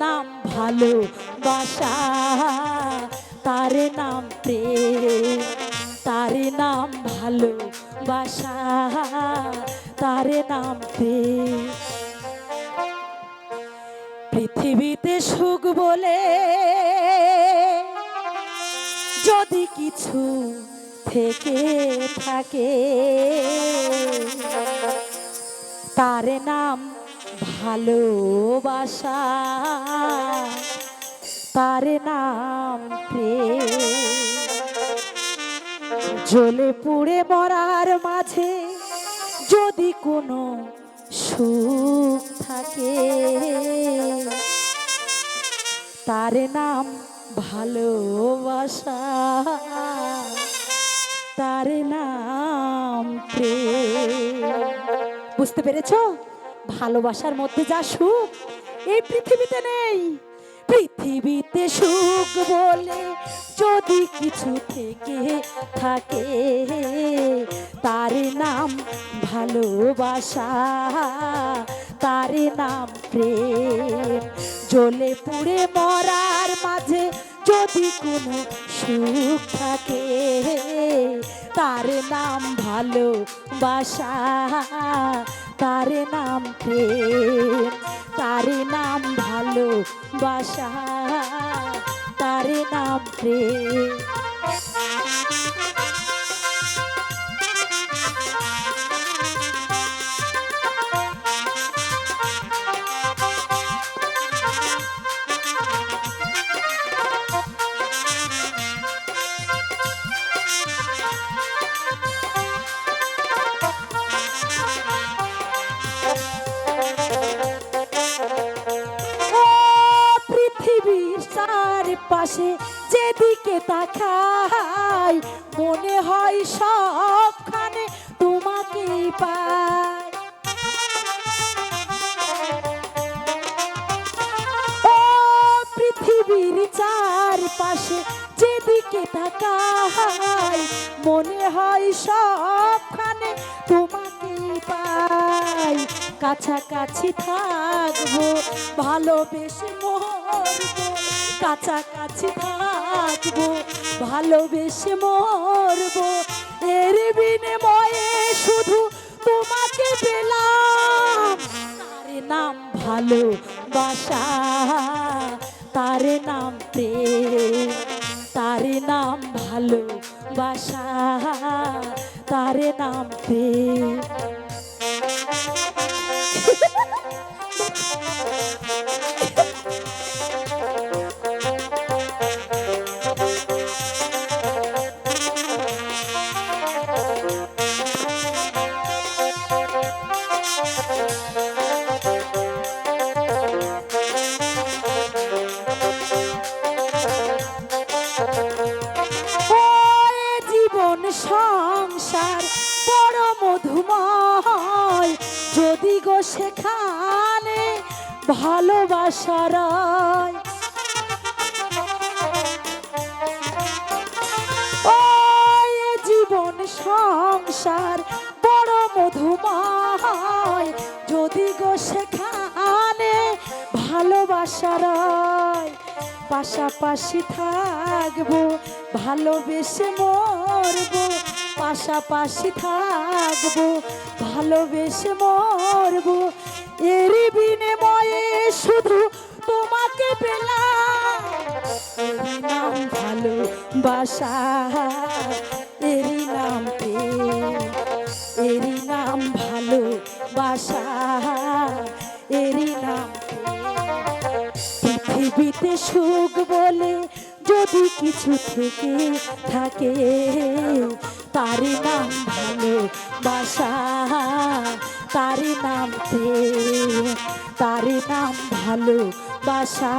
নাম ভালোবাসা, তার নাম প্রেম, তার নাম ভালোবাসা, তার নাম প্রেম। পৃথিবীতে সুখ বলে যদি কিছু থেকে থাকে, তার নাম ভালোবাসা, তার নাম প্রেম। জ্বলে পুড়ে মরার মাঝে যদি কোনো সুখ থাকে, তার নাম ভালোবাসা, তার নাম প্রেম। বুঝতে পেরেছো? ভালোবাসার মধ্যে যা সুখ এই পৃথিবীতে নেই। পৃথিবীতে সুখ বলে যদি কিছু থেকে থাকে, তার নাম ভালোবাসা, তার নাম প্রেম। জ্বলে পুড়ে মরার মাঝে যদি কোনো সুখ থাকে, তার নাম ভালোবাসা, তার নাম প্রেম, তার নাম ভালোবাসা, তার নাম প্রেম। পাশে যেদিকে তাকাই মনে হয় সবখানে তোমাকেই পাই। ও পৃথিবীর চারপাশে যেদিকে তাকাই মনে হয় সবখানে তোমাকেই পাই। কাছাকাছি থাকবো ভালোবেসে মরবো, কাছাকাছি থাকবো ভালোবেসে মরবো, এর বিনিময়ে শুধু তোমাকে পেলাম। তার নাম ভালোবাসা, তার নাম প্রেম, তার নাম ভালোবাসা, তার নাম প্রেম। সংসার বড় মধুময় যদি গো সেখানে ভালোবাসার, ও জীবন সংসার বড় মধুময় যদি গো সেখানে ভালোবাসার। পাশাপাশি থাকবো ভালোবেসে মরবো, পাশাপাশি থাকবো ভালোবেসে মরবো, এর বিনিময়ে শুধু তোমাকে পেলাম। এরই নাম ভালোবাসা, এরই নাম প্রেম, এরই নাম ভালোবাসা, এরই নাম প্রেম। পৃথিবীতে সুখ বলে যদি কিছু থেকে থাকে, তার নাম ভালোবাসা, তার নাম প্রেম, তার নাম ভালোবাসা,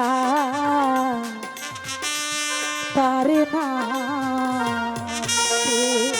তার নাম প্রেম।